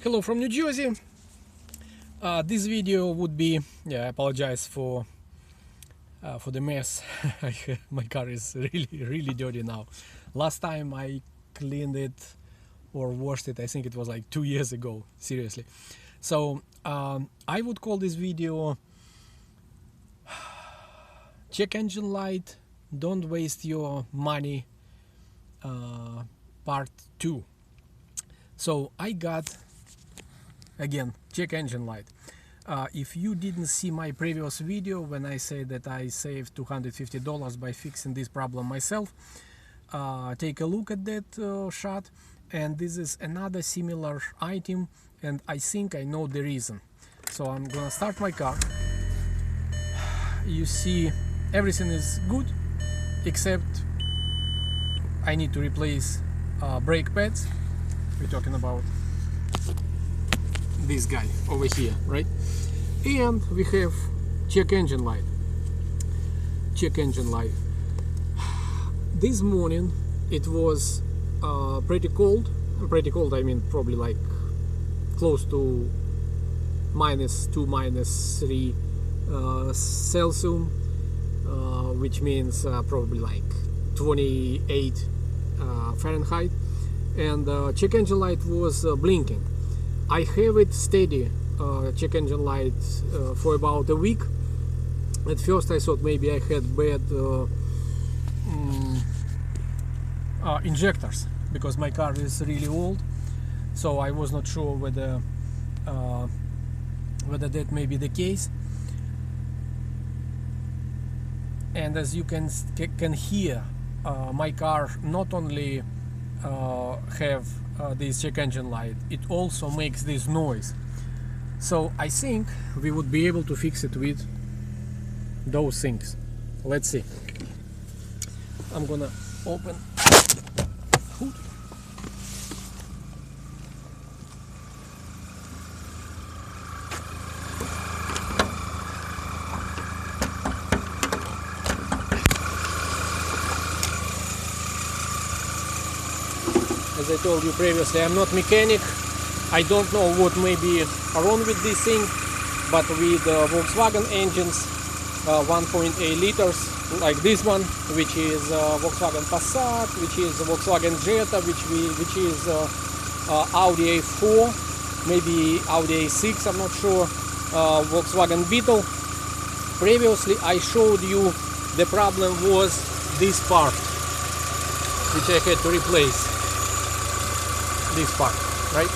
Hello from New Jersey. This video would be, I apologize for the mess. My car is really dirty now. Last time I cleaned it or washed it, I think it was like 2 years ago, seriously. So I would call this video check engine light, don't waste your money, part 2. So I got, again, check engine light. If you didn't see my previous video when I said that I saved $250 by fixing this problem myself, take a look at that shot, and this is another similar item, and I think I know the reason. So I'm gonna start my car. You see everything is good except I need to replace brake pads. We're talking about this guy over here, right? And we have check engine light. Check engine light. This morning it was pretty cold. I mean probably like close to -2, -3 Celsius, which means probably like 28 Fahrenheit, and check engine light was blinking. I have it steady, check engine light, for about a week. At first I thought maybe I had bad injectors, because my car is really old, so I was not sure whether that may be the case. And as you can hear, my car not only have this check engine light, it also makes this noise. So I think we would be able to fix it with those things. Let's see. I'm gonna open hood. As I told you previously, I'm not mechanic. I don't know what may be wrong with this thing, but with Volkswagen engines, 1.8 liters, like this one, which is Volkswagen Passat, which is Volkswagen Jetta, which is Audi A4, maybe Audi A6, I'm not sure, Volkswagen Beetle. Previously I showed you the problem was this part, which I had to replace. This part, right?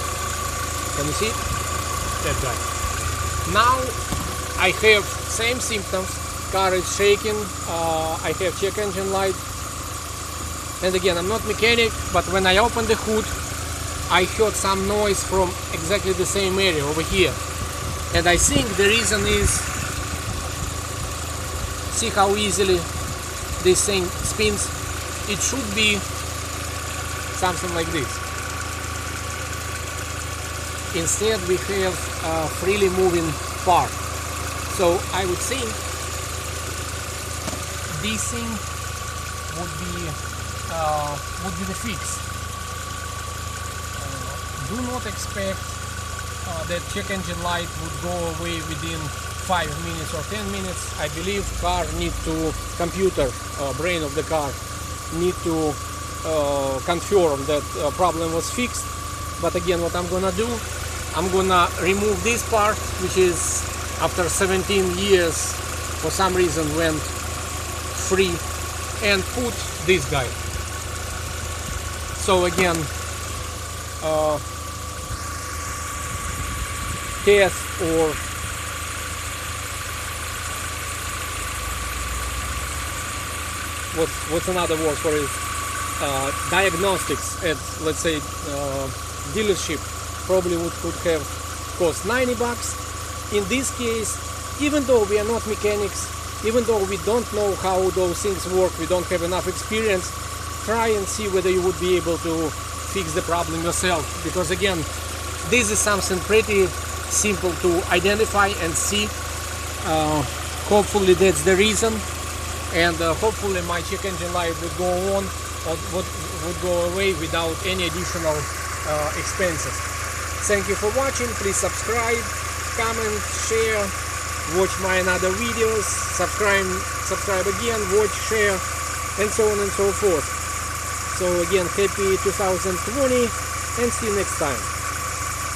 Can you see? That guy. Now I have same symptoms. Car is shaking. I have check engine light. And again, I'm not mechanic, but when I opened the hood, I heard some noise from exactly the same area over here. And I think the reason is, see how easily this thing spins? It should be something like this. Instead we have a freely moving part. So I would think this thing would be the fix. Do not expect that check engine light would go away within 5 minutes or 10 minutes. I believe car need to, computer, brain of the car need to confirm that problem was fixed. But again, what I'm gonna do, I'm gonna remove this part, which is after 17 years for some reason went free, and put this guy. So again, test, or what's another word for it, diagnostics at, let's say, dealership probably could have cost $90. In this case, even though we are not mechanics, even though we don't know how those things work, we don't have enough experience, try and see whether you would be able to fix the problem yourself. Because again, this is something pretty simple to identify and see. Hopefully that's the reason, and hopefully my check engine light would go on, or would go away without any additional expenses. Thank you for watching. Please subscribe, comment, share, watch my another videos, subscribe again, watch, share, and so on and so forth. So again, happy 2020 and see you next time.